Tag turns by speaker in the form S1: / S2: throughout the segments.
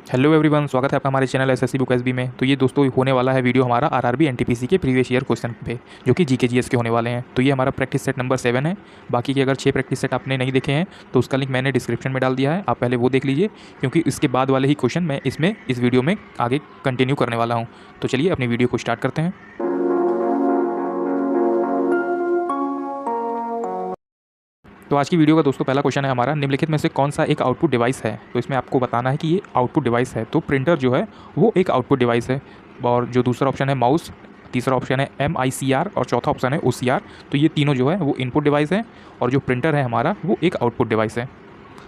S1: Hello everyone, स्वागत है आपका हमारे चैनल एसएससी बुक एसबी में। तो ये दोस्तों होने वाला है वीडियो हमारा आरआरबी एनटीपीसी के प्रीवियस ईयर क्वेश्चन पे, जो कि जीके जीएस के होने वाले हैं। तो ये हमारा प्रैक्टिस सेट नंबर 7 है। बाकी के अगर 6 प्रैक्टिस सेट आपने नहीं देखे हैं तो उसका लिंक मैंने डिस्क्रिप्शन में डाल दिया है, आप पहले वो देख लीजिए, क्योंकि इसके बाद वाले ही क्वेश्चन मैं इस वीडियो में आगे कंटिन्यू करने वाला हूँ। तो चलिए अपनी वीडियो को स्टार्ट करते हैं। तो आज की वीडियो का दोस्तों पहला क्वेश्चन है हमारा, निम्नलिखित में से कौन सा एक आउटपुट डिवाइस है। तो इसमें आपको बताना है कि ये आउटपुट डिवाइस है। तो प्रिंटर जो है वो एक आउटपुट डिवाइस है, और जो दूसरा ऑप्शन है माउस, तीसरा ऑप्शन है MICR और चौथा ऑप्शन है OCR। तो ये तीनों जो है वो इनपुट डिवाइस है, और जो प्रिंटर है हमारा वो एक आउटपुट डिवाइस है।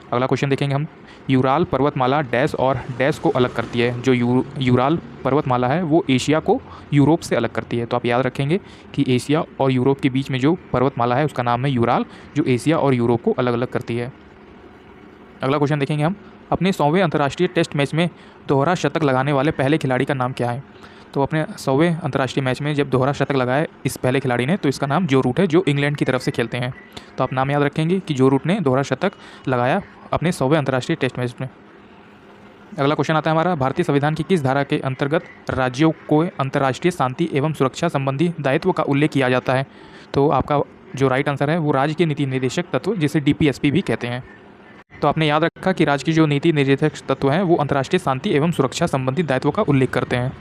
S1: अगला क्वेश्चन देखेंगे हम, यूराल पर्वतमाला डैश और डैश को अलग करती है। जो यूराल पर्वतमाला है वो एशिया को यूरोप से अलग करती है। तो आप याद रखेंगे कि एशिया और यूरोप के बीच में जो पर्वतमाला है उसका नाम है यूराल, जो एशिया और यूरोप को अलग अलग करती है। अगला क्वेश्चन देखेंगे हम, अपने 100वें अंतर्राष्ट्रीय टेस्ट मैच में दोहरा शतक लगाने वाले पहले खिलाड़ी का नाम क्या है। तो अपने 100वें अंतर्राष्ट्रीय मैच में जब दोहरा शतक लगाए इस पहले खिलाड़ी ने, तो इसका नाम जो रूट है, जो इंग्लैंड की तरफ से खेलते हैं। तो आप नाम याद रखेंगे कि जो रूट ने दोहरा शतक लगाया अपने 100वें अंतर्राष्ट्रीय टेस्ट मैच में। अगला क्वेश्चन आता है हमारा, भारतीय संविधान की किस धारा के अंतर्गत राज्यों को अंतर्राष्ट्रीय शांति एवं सुरक्षा संबंधी दायित्व का उल्लेख किया जाता है। तो आपका जो राइट आंसर है वो राज्य के नीति निर्देशक तत्व, जिसे DPSP भी कहते हैं। तो आपने याद रखा कि राज्य की जो नीति निर्देशक तत्व हैं वो अंतर्राष्ट्रीय शांति एवं सुरक्षा संबंधी दायित्वों का उल्लेख करते हैं।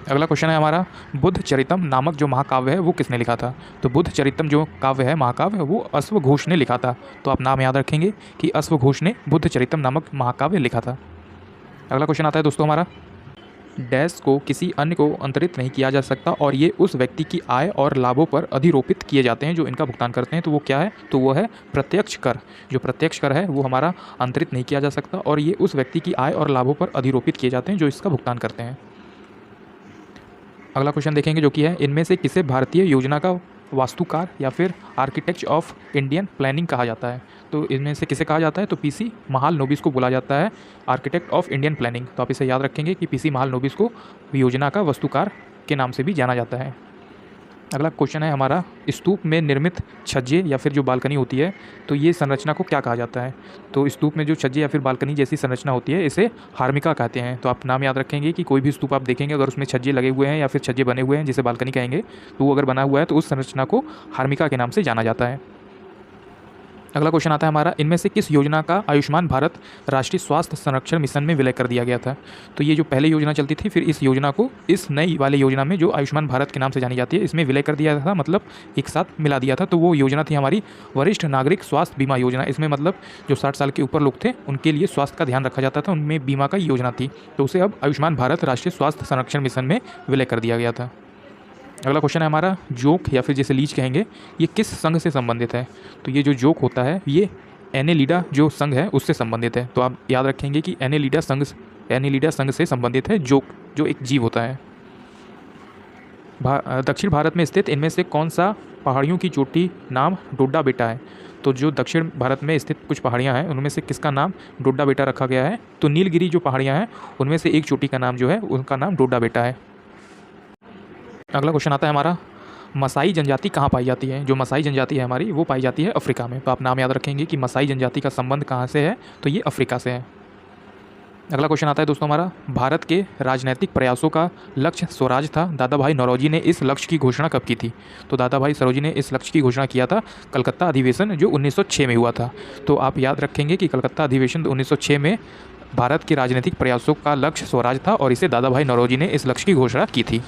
S1: अगला क्वेश्चन है हमारा, बुद्ध चरितम नामक जो महाकाव्य है वो किसने लिखा था। तो बुद्ध चरितम जो काव्य है, महाकाव्य, वो अश्वघोष ने लिखा था। तो आप नाम याद रखेंगे कि अश्वघोष ने बुद्ध चरितम नामक महाकाव्य लिखा था। अगला क्वेश्चन आता है दोस्तों हमारा, डैश को किसी अन्य को अंतरित नहीं किया जा सकता और ये उस व्यक्ति की आय और लाभों पर अधिरोपित किए जाते हैं जो इनका भुगतान करते हैं। तो वो क्या है, तो वो है प्रत्यक्ष कर। जो प्रत्यक्ष कर है वो हमारा अंतरित नहीं किया जा सकता, और ये उस व्यक्ति की आय और लाभों पर अधिरोपित किए जाते हैं जो इसका भुगतान करते हैं। अगला क्वेश्चन देखेंगे जो कि है, इनमें से किसे भारतीय योजना का वास्तुकार या फिर आर्किटेक्ट ऑफ इंडियन प्लानिंग कहा जाता है। तो इनमें से किसे कहा जाता है, तो PC महालनोबिस को बोला जाता है आर्किटेक्ट ऑफ इंडियन प्लानिंग। तो आप इसे याद रखेंगे कि PC महालनोबिस को योजना का वास्तुकार के नाम से भी जाना जाता है। अगला क्वेश्चन है हमारा, स्तूप में निर्मित छज्जे या फिर जो बालकनी होती है, तो ये संरचना को क्या कहा जाता है। तो स्तूप में जो छज्जे या फिर बालकनी जैसी संरचना होती है इसे हार्मिका कहते हैं। तो आप नाम याद रखेंगे कि कोई भी स्तूप आप देखेंगे अगर उसमें छज्जे लगे हुए हैं या फिर छज्जे बने हुए हैं जिसे बालकनी कहेंगे, तो वो अगर बना हुआ है तो उस संरचना को हार्मिका के नाम से जाना जाता है। अगला क्वेश्चन आता है हमारा, इनमें से किस योजना का आयुष्मान भारत राष्ट्रीय स्वास्थ्य संरक्षण मिशन में विलय कर दिया गया था। तो ये जो पहले योजना चलती थी, फिर इस योजना को इस नई वाले योजना में जो आयुष्मान भारत के नाम से जानी जाती है इसमें विलय कर दिया था, मतलब एक साथ मिला दिया था। तो वो योजना थी हमारी वरिष्ठ नागरिक स्वास्थ्य बीमा योजना। इसमें मतलब जो 60 साल के ऊपर लोग थे उनके लिए स्वास्थ्य का ध्यान रखा जाता था, उनमें बीमा का योजना थी। तो उसे अब आयुष्मान भारत राष्ट्रीय स्वास्थ्य संरक्षण मिशन में विलय कर दिया गया था। अगला क्वेश्चन है हमारा, जोक या फिर जिसे लीज कहेंगे, ये किस संघ से संबंधित है। तो ये जो जोक होता है ये एनेलिडा जो संघ है उससे संबंधित है। तो आप याद रखेंगे कि एनेलिडा संघ से संबंधित है जोक, जो एक जीव होता है। दक्षिण भारत में स्थित इनमें से कौन सा पहाड़ियों की चोटी नाम डोडा बेटा है। तो जो दक्षिण भारत में स्थित कुछ पहाड़ियाँ हैं उनमें से किसका नाम डोडा बेटा रखा गया है। तो नीलगिरी जो पहाड़ियाँ हैं उनमें से एक चोटी का नाम जो है उनका नाम डोडा बेटा है। अगला क्वेश्चन आता है हमारा, मसाई जनजाति कहाँ पाई जाती है। जो मसाई जनजाति है हमारी वो पाई जाती है अफ्रीका में। तो आप नाम याद रखेंगे कि मसाई जनजाति का संबंध कहाँ से है, तो ये अफ्रीका से है। अगला क्वेश्चन आता है दोस्तों हमारा, भारत के राजनीतिक प्रयासों का लक्ष्य स्वराज था। दादा भाई नौरोजी ने इस लक्ष्य की घोषणा कब की थी। तो दादा भाई सरोजी ने इस लक्ष्य की घोषणा किया था कलकत्ता अधिवेशन जो 1906 में हुआ था। तो आप याद रखेंगे कि कलकत्ता अधिवेशन 1906 में भारत के राजनीतिक प्रयासों का लक्ष्य स्वराज था, और इसे दादा भाई नौरोजी ने इस लक्ष्य की घोषणा की थी।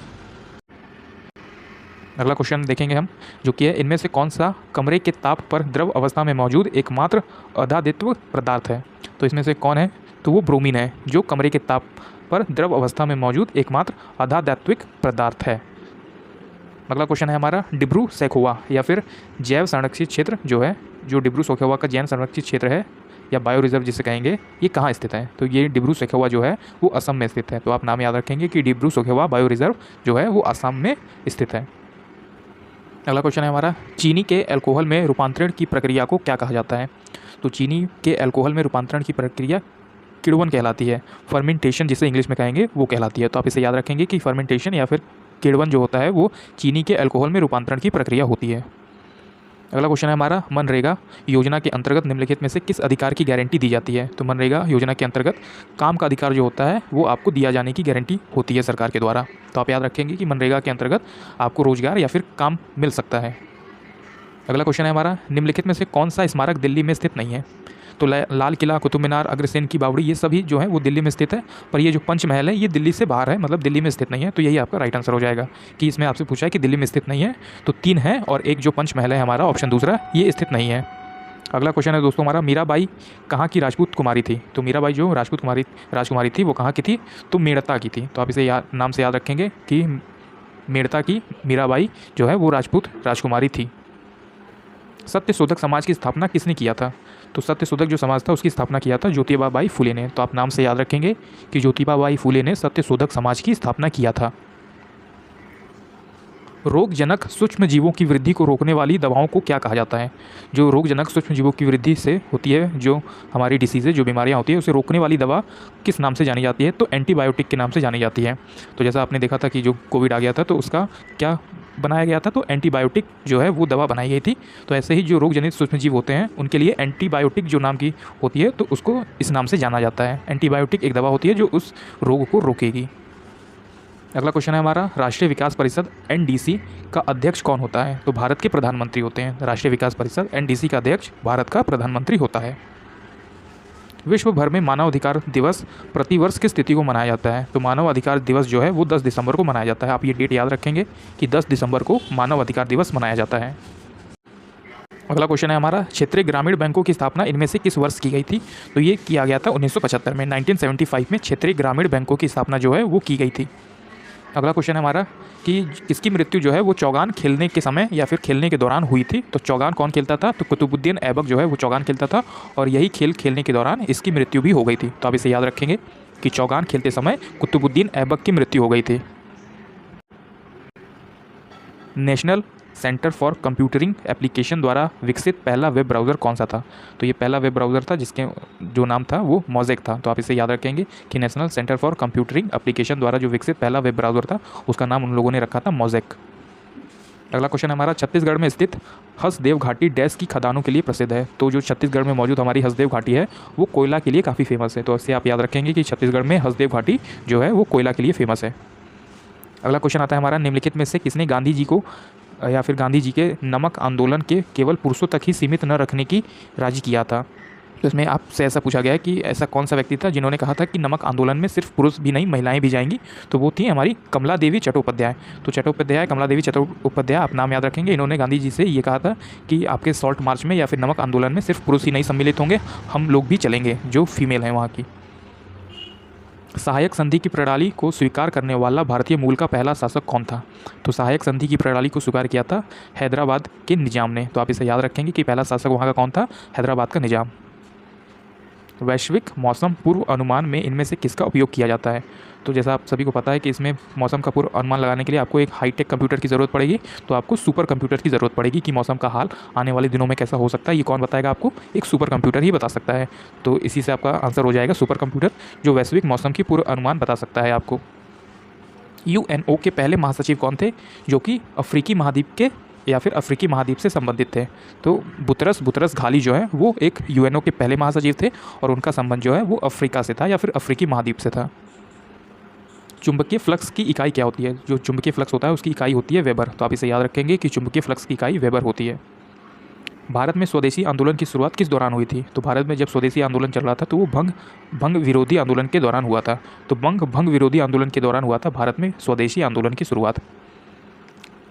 S1: अगला क्वेश्चन देखेंगे हम जो कि है, इनमें से कौन सा कमरे के ताप पर द्रव अवस्था में मौजूद एकमात्र अधादित्व पदार्थ है। तो इसमें से कौन है, तो वो ब्रोमीन है, जो कमरे के ताप पर द्रव अवस्था में मौजूद एकमात्र अधात्विक पदार्थ है। अगला क्वेश्चन है हमारा, डिब्रू सैखोवा या फिर जैव संरक्षित क्षेत्र जो है, जो डिब्रू सैखोवा का जैव संरक्षित क्षेत्र है या बायो रिजर्व जिसे कहेंगे, ये कहाँ स्थित है। तो ये डिब्रू सैखोवा जो है वो असम में स्थित है। तो आप नाम याद रखेंगे कि डिब्रू सैखोवा बायो रिजर्व जो है वो असम में स्थित है। अगला क्वेश्चन है हमारा, चीनी के अल्कोहल में रूपांतरण की प्रक्रिया को क्या कहा जाता है। तो चीनी के अल्कोहल में रूपांतरण की प्रक्रिया किण्वन कहलाती है। फर्मेंटेशन जिसे इंग्लिश में कहेंगे वो कहलाती है। तो आप इसे याद रखेंगे कि फर्मेंटेशन या फिर किण्वन जो होता है वो चीनी के अल्कोहल में रूपांतरण की प्रक्रिया होती है। अगला क्वेश्चन है हमारा, मनरेगा योजना के अंतर्गत निम्नलिखित में से किस अधिकार की गारंटी दी जाती है। तो मनरेगा योजना के अंतर्गत काम का अधिकार जो होता है वो आपको दिया जाने की गारंटी होती है सरकार के द्वारा। तो आप याद रखेंगे कि मनरेगा के अंतर्गत आपको रोजगार या फिर काम मिल सकता है। अगला क्वेश्चन है हमारा, निम्नलिखित में से कौन सा स्मारक दिल्ली में स्थित नहीं है। तो लाल किला, कुतुब मीनार, अग्रसेन की बावड़ी, ये सभी जो है वो दिल्ली में स्थित है, पर ये जो पंचमहल है ये दिल्ली से बाहर है, मतलब दिल्ली में स्थित नहीं है। तो यही आपका राइट आंसर हो जाएगा कि इसमें आपसे पूछा है कि दिल्ली में स्थित नहीं है, तो 3 है और एक जो पंचमहल है हमारा ऑप्शन दूसरा, ये स्थित नहीं है। अगला क्वेश्चन है दोस्तों हमारा, मीराबाई कहाँ की राजपूत कुमारी थी। तो मीराबाई जो राजकुमारी थी वो कहाँ की थी, तो मेड़ता की थी। तो आप इसे नाम से याद रखेंगे कि मेड़ता की मीराबाई जो है वो राजपूत राजकुमारी थी। सत्यशोधक समाज की स्थापना किसने किया था। तो सत्यशोधक जो समाज था उसकी स्थापना किया था ज्योतिबा बाई फुले ने। तो आप नाम से याद रखेंगे कि ज्योतिबा बाई फुले ने सत्यशोधक समाज की स्थापना किया था। रोगजनक सूक्ष्म जीवों की वृद्धि को रोकने वाली दवाओं को क्या कहा जाता है। जो रोगजनक सूक्ष्म जीवों की वृद्धि से होती है, जो हमारी डिसीज़ जो बीमारियां होती है, उसे रोकने वाली दवा किस नाम से जानी जाती है। तो एंटीबायोटिक के नाम से जानी जाती है। तो जैसा आपने देखा था कि जो कोविड आ गया था तो उसका क्या बनाया गया था, तो एंटीबायोटिक जो है वो दवा बनाई गई थी। तो ऐसे ही जो रोग जनित सूक्ष्म जीव होते हैं उनके लिए एंटीबायोटिक जो नाम की होती है तो उसको इस नाम से जाना जाता है। एंटीबायोटिक एक दवा होती है जो उस रोग को रोकेगी। अगला क्वेश्चन है हमारा, राष्ट्रीय विकास परिषद एनडीसी का अध्यक्ष कौन होता है। तो भारत के प्रधानमंत्री होते हैं। राष्ट्रीय विकास परिषद एनडीसी का अध्यक्ष भारत का प्रधानमंत्री होता है। विश्व भर में मानव अधिकार दिवस प्रतिवर्ष किस तिथि को मनाया जाता है। तो मानव अधिकार दिवस जो है वो 10 दिसंबर को मनाया जाता है। आप ये डेट याद रखेंगे कि 10 दिसंबर को मानव अधिकार दिवस मनाया जाता है। अगला क्वेश्चन है हमारा, क्षेत्रीय ग्रामीण बैंकों की स्थापना इनमें से किस वर्ष की गई थी। तो ये किया गया था 1975 में। 1975 में क्षेत्रीय ग्रामीण बैंकों की स्थापना जो है वो की गई थी। अगला क्वेश्चन है हमारा कि किसकी मृत्यु जो है वो चौगान खेलने के समय या फिर खेलने के दौरान हुई थी। तो चौगान कौन खेलता था, तो कुतुबुद्दीन ऐबक जो है वो चौगान खेलता था और यही खेल खेलने के दौरान इसकी मृत्यु भी हो गई थी। तो आप इसे याद रखेंगे कि चौगान खेलते समय कुतुबुद्दीन ऐबक की मृत्यु हो गई थी। नेशनल सेंटर फॉर कंप्यूटरिंग एप्लीकेशन द्वारा विकसित पहला वेब ब्राउज़र कौन सा था। तो ये पहला वेब ब्राउज़र था जिसके जो नाम था वो मोज़ेक था। तो आप इसे याद रखेंगे कि नेशनल सेंटर फॉर कंप्यूटरिंग एप्लीकेशन द्वारा जो विकसित पहला वेब ब्राउज़र था उसका नाम उन लोगों ने रखा था मोज़ेक। अगला क्वेश्चन हमारा, छत्तीसगढ़ में स्थित हसदेव घाटी डैश की खदानों के लिए प्रसिद्ध है। तो जो छत्तीसगढ़ में मौजूद हमारी हसदेव घाटी है वो कोयला के लिए काफ़ी फेमस है। तो इससे आप याद रखेंगे कि छत्तीसगढ़ में हसदेव घाटी जो है वो कोयला के लिए फेमस है। अगला क्वेश्चन आता है हमारा, निम्नलिखित में से किसने गांधी जी को या फिर गांधी जी के नमक आंदोलन के केवल पुरुषों तक ही सीमित न रखने की राजी किया था। तो इसमें आपसे ऐसा पूछा गया है कि ऐसा कौन सा व्यक्ति था जिन्होंने कहा था कि नमक आंदोलन में सिर्फ पुरुष भी नहीं महिलाएं भी जाएंगी। तो वो थी हमारी कमला देवी चट्टोपाध्याय। तो चट्टोपाध्याय, कमला देवी चट्टोपाध्याय आप नाम याद रखेंगे। इन्होंने गांधी जी से ये कहा था कि आपके सॉल्ट मार्च में या फिर नमक आंदोलन में सिर्फ पुरुष ही नहीं सम्मिलित होंगे, हम लोग भी चलेंगे जो फीमेल हैं वहाँ की। सहायक संधि की प्रणाली को स्वीकार करने वाला भारतीय मूल का पहला शासक कौन था। तो सहायक संधि की प्रणाली को स्वीकार किया था हैदराबाद के निजाम ने। तो आप इसे याद रखेंगे कि पहला शासक वहाँ का कौन था, हैदराबाद का निजाम। वैश्विक मौसम पूर्व अनुमान में इनमें से किसका उपयोग किया जाता है। तो जैसा आप सभी को पता है कि इसमें मौसम का पूर्व अनुमान लगाने के लिए आपको एक हाईटेक कंप्यूटर की ज़रूरत पड़ेगी। तो आपको सुपर कंप्यूटर की ज़रूरत पड़ेगी कि मौसम का हाल आने वाले दिनों में कैसा हो सकता है, ये कौन बताएगा आपको, एक सुपर कंप्यूटर ही बता सकता है। तो इसी से आपका आंसर हो जाएगा सुपर कंप्यूटर, जो वैश्विक मौसम की पूर्व अनुमान बता सकता है आपको। यूएनओ के पहले महासचिव कौन थे जो कि अफ्रीकी महाद्वीप के या फिर अफ्रीकी महाद्वीप से संबंधित थे। तो बुतरस घाली जो है वो एक यूएनओ के पहले महासचिव थे और उनका संबंध जो है वो अफ्रीका से था या फिर अफ्रीकी महाद्वीप से था। चुंबकीय फ्लक्स की इकाई क्या होती है। जो चुंबकीय फ्लक्स होता है उसकी इकाई होती है वेबर। तो आप इसे याद रखेंगे कि चुंबकीय फ्लक्स की इकाई वेबर होती है। भारत में स्वदेशी आंदोलन की शुरुआत किस दौरान हुई थी। तो भारत में जब स्वदेशी आंदोलन चल रहा था तो वो भंग विरोधी आंदोलन के दौरान हुआ था। तो भंग विरोधी आंदोलन के दौरान हुआ था भारत में स्वदेशी आंदोलन की शुरुआत।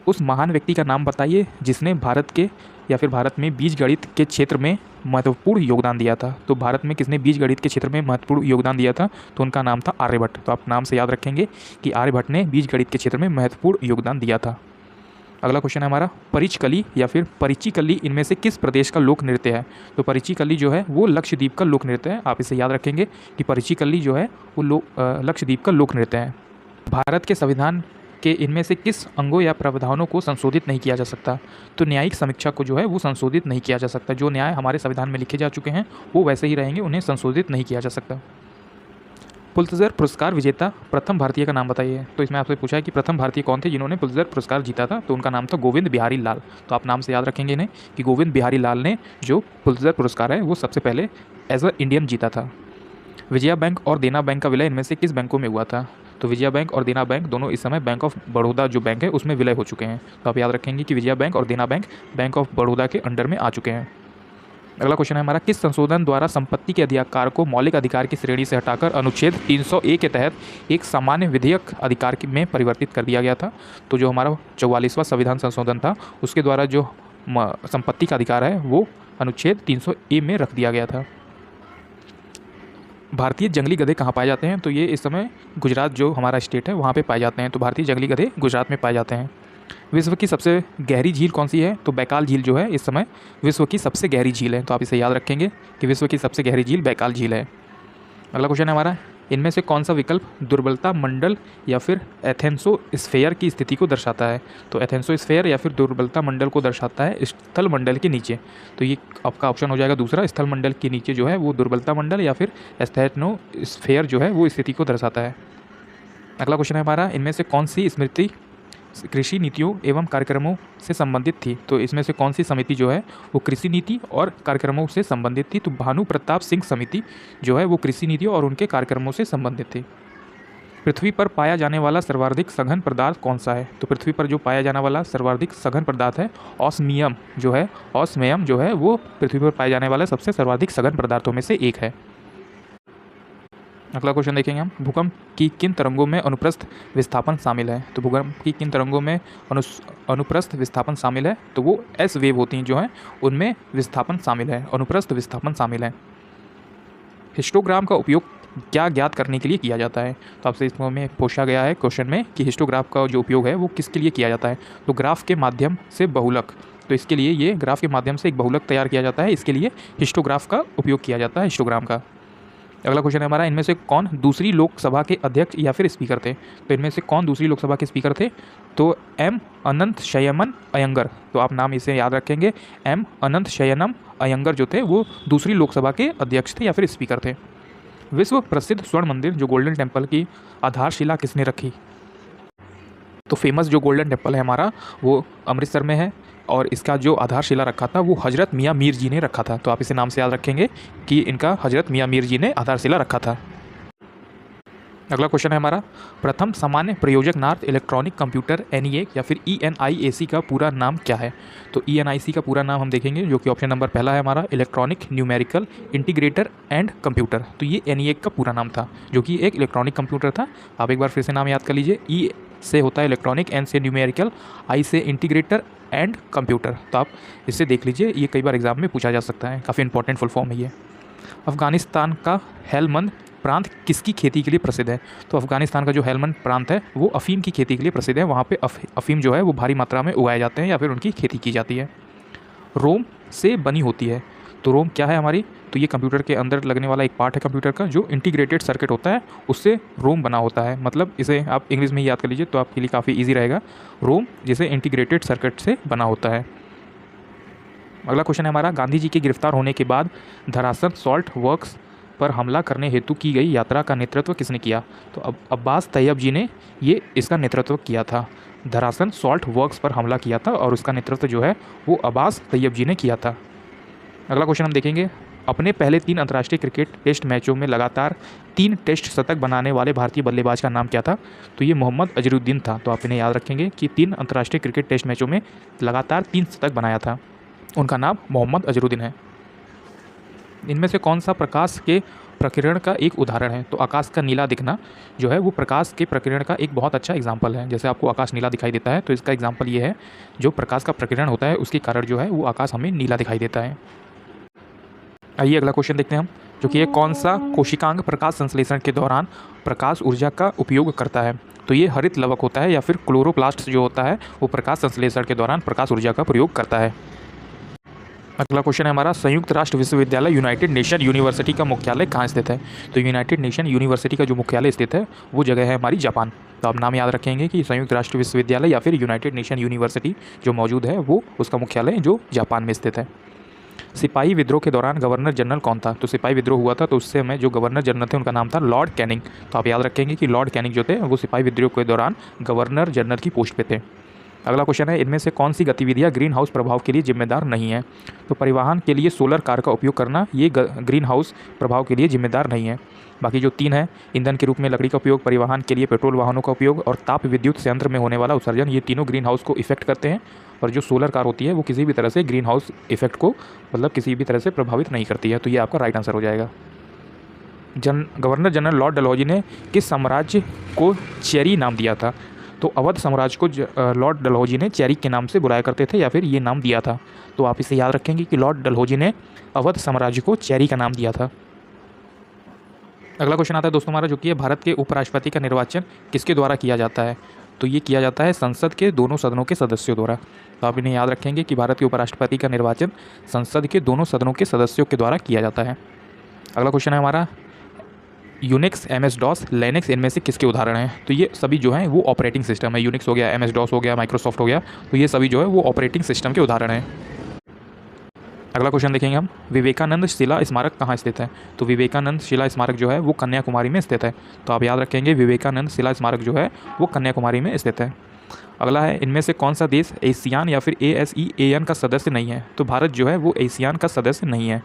S1: उस महान व्यक्ति का नाम बताइए जिसने भारत में बीजगणित के क्षेत्र में महत्वपूर्ण योगदान दिया था। तो भारत में किसने बीजगणित के क्षेत्र में महत्वपूर्ण योगदान दिया था, तो उनका नाम था आर्यभट्ट। तो आप नाम से याद रखेंगे कि आर्यभट्ट ने बीजगणित के क्षेत्र में महत्वपूर्ण योगदान दिया था। अगला क्वेश्चन है हमारा, परिचकली या फिर परिचिकल्ली इनमें से किस प्रदेश का लोक नृत्य है। तो परिचिकल्ली जो है वो लक्षद्वीप का लोक नृत्य है। आप इसे याद रखेंगे कि परिचिकल्ली जो है वो लक्षद्वीप का लोक नृत्य है। भारत के संविधान कि इनमें से किस अंगों या प्रावधानों को संशोधित नहीं किया जा सकता। तो न्यायिक समीक्षा को जो है वो संशोधित नहीं किया जा सकता। जो न्याय हमारे संविधान में लिखे जा चुके हैं वो वैसे ही रहेंगे, उन्हें संशोधित नहीं किया जा सकता। पुलित्ज़र पुरस्कार विजेता प्रथम भारतीय का नाम बताइए। तो इसमें आपसे पूछा है कि प्रथम भारतीय कौन थे जिन्होंने पुलित्ज़र पुरस्कार जीता था, तो उनका नाम था गोविंद बिहारी लाल। तो आप नाम से याद रखेंगे इन्हें कि गोविंद बिहारी लाल ने जो पुलित्ज़र पुरस्कार है वो सबसे पहले एज अ इंडियन जीता था। विजया बैंक और देना बैंक का विलय इनमें से किस बैंकों में हुआ था? तो विजया बैंक और देना बैंक दोनों इस समय बैंक ऑफ बड़ौदा जो बैंक है उसमें विलय हो चुके हैं। तो आप याद रखेंगे कि विजया बैंक और देना बैंक बैंक ऑफ बड़ौदा के अंडर में आ चुके हैं। अगला क्वेश्चन है हमारा, किस संशोधन द्वारा संपत्ति के अधिकार को मौलिक अधिकार की श्रेणी से हटाकर अनुच्छेद 300A के तहत एक सामान्य विधेयक अधिकार में परिवर्तित कर दिया गया था? तो जो हमारा 44वां संविधान संशोधन था उसके द्वारा जो संपत्ति का अधिकार है वो अनुच्छेद 300A में रख दिया गया था। भारतीय जंगली गधे कहाँ पाए जाते हैं? तो ये इस समय गुजरात जो हमारा स्टेट है वहाँ पे पाए जाते हैं। तो भारतीय जंगली गधे गुजरात में पाए जाते हैं। विश्व की सबसे गहरी झील कौन सी है? तो बैकाल झील जो है इस समय विश्व की सबसे गहरी झील है। तो आप इसे याद रखेंगे कि विश्व की सबसे गहरी झील बैकाल झील है। अगला क्वेश्चन है हमारा, इनमें से कौन सा विकल्प दुर्बलता मंडल या फिर एथेंसोस्फेयर की स्थिति को दर्शाता है? तो एथेंसोस्फेयर या फिर दुर्बलता मंडल को दर्शाता है स्थल मंडल के नीचे। तो ये आपका ऑप्शन हो जाएगा दूसरा, स्थल मंडल के नीचे जो है वो दुर्बलता मंडल या फिर एस्थेनोस्फेयर जो है वो स्थिति को दर्शाता है। अगला क्वेश्चन है हमारा, इनमें से कौन सी स्मृति कृषि नीतियों एवं कार्यक्रमों से संबंधित थी? तो इसमें से कौन सी समिति जो है वो कृषि नीति और कार्यक्रमों से संबंधित थी? तो भानु प्रताप सिंह समिति जो है वो कृषि नीतियों और उनके कार्यक्रमों से संबंधित थी। पृथ्वी पर पाया जाने वाला सर्वाधिक सघन पदार्थ कौन सा है? तो पृथ्वी पर जो पाया जाने वाला सर्वाधिक सघन पदार्थ है ऑस्मियम जो है वो पृथ्वी पर पाए जाने वाला सबसे सर्वाधिक सघन पदार्थों में से एक है। अगला क्वेश्चन देखेंगे हम, भूकंप की किन तरंगों में अनुप्रस्थ विस्थापन शामिल है? तो भूकंप की किन तरंगों में अनुप्रस्थ विस्थापन शामिल है? तो वो एस वेव होती हैं जो हैं उनमें विस्थापन शामिल है, अनुप्रस्थ विस्थापन शामिल है। हिस्टोग्राम का उपयोग क्या ज्ञात करने के लिए किया जाता है? तो आपसे इसमें पूछा गया है क्वेश्चन में कि हिस्टोग्राफ का जो उपयोग है वो किसके लिए किया जाता है? तो ग्राफ के माध्यम से बहुलक, तो इसके लिए ये ग्राफ के माध्यम से एक बहुलक तैयार किया जाता है, इसके लिए हिस्टोग्राफ का उपयोग किया जाता है, हिस्टोग्राम का। अगला क्वेश्चन है हमारा, इनमें से कौन दूसरी लोकसभा के अध्यक्ष या फिर स्पीकर थे? तो इनमें से कौन दूसरी लोकसभा के स्पीकर थे? तो एम अनंत शयनम अयंगर। तो आप नाम इसे याद रखेंगे, एम अनंत शयनम अयंगर जो थे वो दूसरी लोकसभा के अध्यक्ष थे या फिर स्पीकर थे। विश्व प्रसिद्ध स्वर्ण मंदिर जो गोल्डन टेम्पल की आधारशिला किसने रखी? तो फेमस जो गोल्डन टेम्पल है हमारा वो अमृतसर में है और इसका जो आधारशिला रखा था वो हज़रत मियाँ मीर जी ने रखा था। तो आप इसे नाम से याद रखेंगे कि इनका हज़रत मियाँ मीर जी ने आधारशिला रखा था। अगला क्वेश्चन है हमारा, प्रथम सामान्य प्रयोजकनार्थ इलेक्ट्रॉनिक कंप्यूटर ENIAC या फिर ENIAC का पूरा नाम क्या है? तो ENIC का पूरा नाम हम देखेंगे जो कि ऑप्शन नंबर पहला है हमारा, electronic numerical integrator and computer. तो ये ENIAC का पूरा नाम था जो कि एक इलेक्ट्रॉनिक कंप्यूटर था। आप एक बार फिर से नाम याद कर लीजिए, ई से होता है इलेक्ट्रॉनिक, एन से न्यूमेरिकल, आई से इंटीग्रेटर एंड कंप्यूटर। तो आप इससे देख लीजिए, ये कई बार एग्जाम में पूछा जा सकता है, काफ़ी इंपॉर्टेंट फुल फॉर्म है ये। अफगानिस्तान का हेलमंद प्रांत किसकी खेती के लिए प्रसिद्ध है? तो अफगानिस्तान का जो हेलमंद प्रांत है वो अफ़ीम की खेती के लिए प्रसिद्ध है। वहाँ पे अफ़ीम जो है वो भारी मात्रा में उगाए जाते हैं या फिर उनकी खेती की जाती है। रोम से बनी होती है, तो रोम क्या है हमारी? तो ये कंप्यूटर के अंदर लगने वाला एक पार्ट है कंप्यूटर का जो इंटीग्रेटेड सर्किट होता है, उससे रोम बना होता है। मतलब इसे आप इंग्लिश में ही याद कर लीजिए तो आपके लिए काफ़ी ईजी रहेगा, रोम जिसे इंटीग्रेटेड सर्किट से बना होता है। अगला क्वेश्चन है हमारा, गांधी जी के गिरफ्तार होने के बाद धरासन सॉल्ट वर्क्स पर हमला करने हेतु की गई यात्रा का नेतृत्व किसने किया? तो अब्बास तैयब जी ने ये इसका नेतृत्व किया था। धरासन सॉल्ट वर्क्स पर हमला किया था और उसका नेतृत्व जो है वो अब्बास तैयब जी ने किया था। अगला क्वेश्चन हम देखेंगे, अपने पहले 3 अंतर्राष्ट्रीय क्रिकेट टेस्ट मैचों में लगातार 3 टेस्ट शतक बनाने वाले भारतीय बल्लेबाज का नाम क्या था? तो ये मोहम्मद अजरुद्दीन था। तो आप इन्हें याद रखेंगे कि 3 अंतर्राष्ट्रीय क्रिकेट टेस्ट मैचों में लगातार 3 शतक बनाया था, उनका नाम मोहम्मद अजरुद्दीन है। इनमें से कौन सा प्रकाश के प्रकीर्णन का एक उदाहरण है? तो आकाश का नीला दिखना जो है वो प्रकाश के प्रकीर्णन का एक बहुत अच्छा एग्जाम्पल है। जैसे आपको आकाश नीला दिखाई देता है तो इसका एग्जाम्पल ये है, जो प्रकाश का प्रकीर्णन होता है उसके कारण जो है वो आकाश हमें नीला दिखाई देता है। आइए अगला क्वेश्चन देखते हैं हम, जो कि ये कौन सा कोशिकांग प्रकाश संश्लेषण के दौरान प्रकाश ऊर्जा का उपयोग करता है? तो ये हरित लवक होता है या फिर क्लोरोप्लास्ट जो होता है वो प्रकाश संश्लेषण के दौरान प्रकाश ऊर्जा का प्रयोग करता है। अगला क्वेश्चन है हमारा, संयुक्त राष्ट्र विश्वविद्यालय यूनाइटेड नेशन यूनिवर्सिटी का मुख्यालय कहाँ स्थित है? तो यूनाइटेड नेशन यूनिवर्सिटी का जो मुख्यालय स्थित है वो जगह है हमारी जापान। तो आप नाम याद रखेंगे कि संयुक्त राष्ट्र विश्वविद्यालय या फिर यूनाइटेड नेशन यूनिवर्सिटी जो मौजूद है वो उसका मुख्यालय जो जापान में स्थित है। सिपाही विद्रोह के दौरान गवर्नर जनरल कौन था? तो सिपाही विद्रोह हुआ था तो उससे हमें जो गवर्नर जनरल थे उनका नाम था लॉर्ड कैनिंग। तो आप याद रखेंगे कि लॉर्ड कैनिंग जो थे वो सिपाही विद्रोह के दौरान गवर्नर जनरल की पोस्ट पे थे। अगला क्वेश्चन है, इनमें से कौन सी गतिविधियाँ ग्रीन हाउस प्रभाव के लिए जिम्मेदार नहीं है? तो परिवहन के लिए सोलर कार का उपयोग करना ये ग्रीन हाउस प्रभाव के लिए जिम्मेदार नहीं है। बाकी जो 3 है, ईंधन के रूप में लकड़ी का उपयोग, परिवहन के लिए पेट्रोल वाहनों का उपयोग और ताप विद्युत संयंत्र में होने वाला उत्सर्जन, ये तीनों ग्रीन हाउस को इफेक्ट करते हैं। और जो सोलर कार होती है वो किसी भी तरह से ग्रीन हाउस इफेक्ट को मतलब किसी भी तरह से प्रभावित नहीं करती है। तो ये आपका राइट आंसर हो जाएगा। गवर्नर जनरल लॉर्ड डलहौजी ने किस साम्राज्य को चेरी नाम दिया था? तो अवध साम्राज्य को लॉर्ड डलहौजी ने चेरी के नाम से बुलाया करते थे या फिर ये नाम दिया था। तो आप इसे याद रखेंगे कि लॉर्ड डलहौजी ने अवध साम्राज्य को चेरी का नाम दिया था। अगला क्वेश्चन आता है दोस्तों हमारा, जो कि है भारत के उपराष्ट्रपति का निर्वाचन किसके द्वारा किया जाता है? तो ये किया जाता है संसद के दोनों सदनों के सदस्यों द्वारा। तो आप इन्हें याद रखेंगे कि भारत के उपराष्ट्रपति का निर्वाचन संसद के दोनों सदनों के सदस्यों के द्वारा किया जाता है। अगला क्वेश्चन है हमारा, यूनिक्स, MS DOS, लिनक्स इनमें से किसके उदाहरण हैं? तो ये सभी जो हैं वो ऑपरेटिंग सिस्टम है। यूनिक्स हो गया, MS DOS हो गया, माइक्रोसॉफ्ट हो गया, तो ये सभी जो है वो ऑपरेटिंग सिस्टम के उदाहरण हैं। अगला क्वेश्चन देखेंगे हम, विवेकानंद शिला स्मारक कहाँ स्थित है? तो विवेकानंद शिला स्मारक जो है वो कन्याकुमारी में स्थित है। तो आप याद रखेंगे विवेकानंद शिला स्मारक जो है वो कन्याकुमारी में स्थित है। अगला है, इनमें से कौन सा देश एशियान या फिर ASEAN का सदस्य नहीं है? तो भारत जो है वो एशियान का सदस्य नहीं है।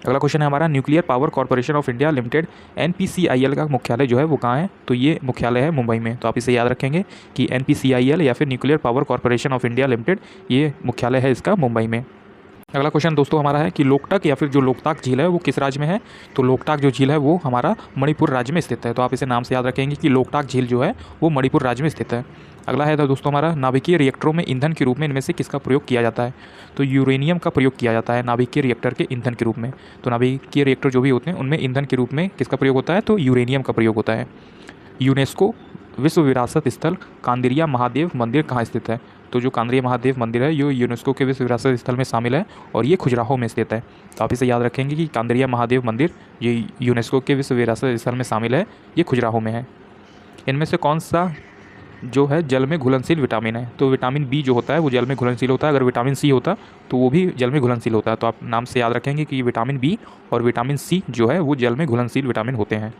S1: अगला क्वेश्चन है हमारा, nuclear power corporation of India limited NPCIL का मुख्यालय जो है वो कहाँ है? तो ये मुख्यालय है मुंबई में। तो आप इसे याद रखेंगे कि NPCIL या फिर nuclear power corporation of India limited ये मुख्यालय है इसका मुंबई में। अगला क्वेश्चन दोस्तों हमारा है कि लोकटक या फिर जो लोकताक झील है वो किस राज्य में है? तो लोकटाक जो झील है वो हमारा मणिपुर राज्य में स्थित है। तो आप इसे नाम से याद रखेंगे कि लोकटाक झील जो है वो मणिपुर राज्य में स्थित है। अगला है दोस्तों हमारा, नाभिकीय रिएक्टरों में ईंधन के रूप में इनमें से किसका प्रयोग किया जाता है? तो यूरेनियम का प्रयोग किया जाता है नाभिकीय रिएक्टर के ईंधन के रूप में। तो नाभिकीय रिएक्टर जो भी होते हैं उनमें ईंधन के रूप में किसका प्रयोग होता है? तो यूरेनियम का प्रयोग होता है। यूनेस्को विश्व विरासत स्थल कांदिरिया महादेव मंदिर कहाँ स्थित है? तो जो कांदिरिया महादेव मंदिर है ये यूनेस्को के विश्व विरासत स्थल में शामिल है और ये खजुराहो में स्थित है। तो आप इसे याद रखेंगे कि कांदिरिया महादेव मंदिर ये यूनेस्को के विश्व विरासत स्थल में शामिल है, ये खजुराहो में है। इनमें से कौन सा जो है जल में घुलनशील विटामिन है? तो विटामिन B जो होता है वो जल में घुलनशील होता है। अगर विटामिन C होता तो वो भी जल में घुलनशील होता है। तो आप नाम से याद रखेंगे कि विटामिन B और विटामिन C जो है वो जल में घुलनशील विटामिन होते हैं।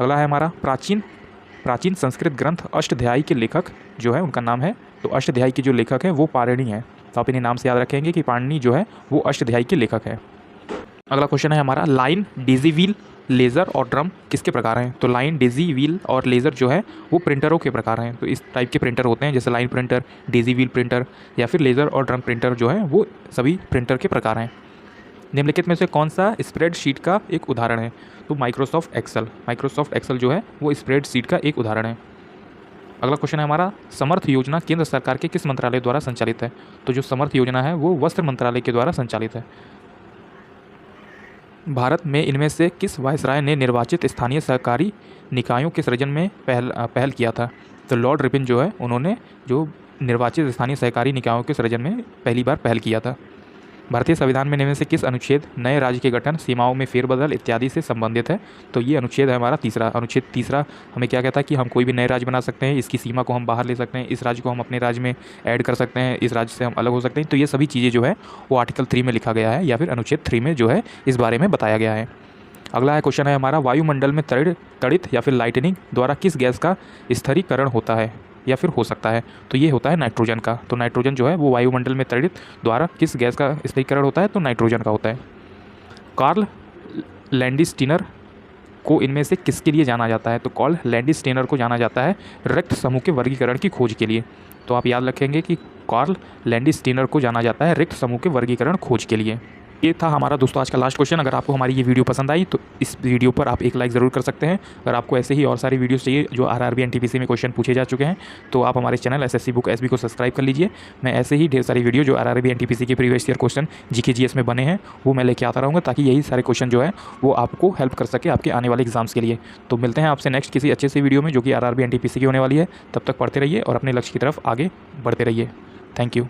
S1: अगला है हमारा, प्राचीन संस्कृत ग्रंथ अष्टध्यायी के लेखक जो है उनका नाम है? तो अष्टध्यायी के जो लेखक हैं वो पाणिनि हैं। तो आप इन्हें नाम से याद रखेंगे कि पाणिनि जो है वो अष्टध्यायी के लेखक है। अगला क्वेश्चन है हमारा, लाइन, डेजी व्हील, लेज़र और ड्रम किसके प्रकार हैं? तो लाइन, डेजी व्हील और लेज़र जो है वो प्रिंटरों के प्रकार हैं। तो इस टाइप के प्रिंटर होते हैं जैसे line printer, Daisy wheel printer या फिर लेज़र और ड्रम प्रिंटर जो है वो सभी प्रिंटर के प्रकार हैं। निम्नलिखित में से कौन सा स्प्रेडशीट का एक उदाहरण है? तो माइक्रोसॉफ्ट एक्सेल जो है वो स्प्रेडशीट का एक उदाहरण है। अगला क्वेश्चन है हमारा, समर्थ योजना केंद्र सरकार के किस मंत्रालय द्वारा संचालित है? तो जो समर्थ योजना है वो वस्त्र मंत्रालय के द्वारा संचालित है। भारत में इनमें से किस वायसराय ने निर्वाचित स्थानीय सरकारी निकायों के सृजन में पहल किया था? तो लॉर्ड रिपन जो है उन्होंने जो निर्वाचित स्थानीय सरकारी निकायों के सृजन में पहली बार पहल किया था। भारतीय संविधान में इनमें से किस अनुच्छेद नए राज्य के गठन, सीमाओं में फेरबदल इत्यादि से संबंधित है? तो ये अनुच्छेद है हमारा तीसरा। अनुच्छेद तीसरा हमें क्या कहता है कि हम कोई भी नए राज्य बना सकते हैं, इसकी सीमा को हम बाहर ले सकते हैं, इस राज्य को हम अपने राज्य में ऐड कर सकते हैं, इस राज्य से हम अलग हो सकते हैं। तो ये सभी चीज़ें जो है वो आर्टिकल 3 में लिखा गया है या फिर अनुच्छेद 3 में जो है इस बारे में बताया गया है। अगला क्वेश्चन है हमारा, वायुमंडल में तड़ित या फिर लाइटनिंग द्वारा किस गैस का स्थिरीकरण होता है या फिर हो सकता है? तो ये होता है नाइट्रोजन का। तो नाइट्रोजन जो है वो वायुमंडल में तड़ित द्वारा किस गैस का स्थिरीकरण होता है? तो नाइट्रोजन का होता है। कार्ल लैंडस्टीनर को इनमें से किसके लिए जाना जाता है? तो कार्ल लैंडस्टीनर को जाना जाता है रिक्त समूह के वर्गीकरण की खोज के लिए। तो आप याद रखेंगे कि कार्ल लैंडस्टीनर को जाना जाता है रिक्त समूह के वर्गीकरण खोज के लिए। ये था हमारा दोस्तों आज का लास्ट क्वेश्चन। अगर आपको हमारी ये वीडियो पसंद आई तो इस वीडियो पर आप एक लाइक ज़रूर कर सकते हैं। अगर आपको ऐसे ही और सारी वीडियोस चाहिए जो RRB NTPC में क्वेश्चन पूछे जा चुके हैं तो आप हमारे चैनल SSC बुक SB को सब्सक्राइब कर लीजिए। मैं ऐसे ही ढेर सारी वीडियो जो RRB NTPC के previous year question GK GS में बने हैं वो मैं लेके आता रहूँगा ताकि यही सारे क्वेश्चन जो है वो आपको हेल्प कर सके आपके आने वाले एग्जाम्स के लिए। तो मिलते हैं आपसे नेक्स्ट किसी अच्छे से वीडियो में जो कि RRB NTPC की होने वाली है। तब तक पढ़ते रहिए और अपने लक्ष्य की तरफ आगे बढ़ते रहिए। Thank you.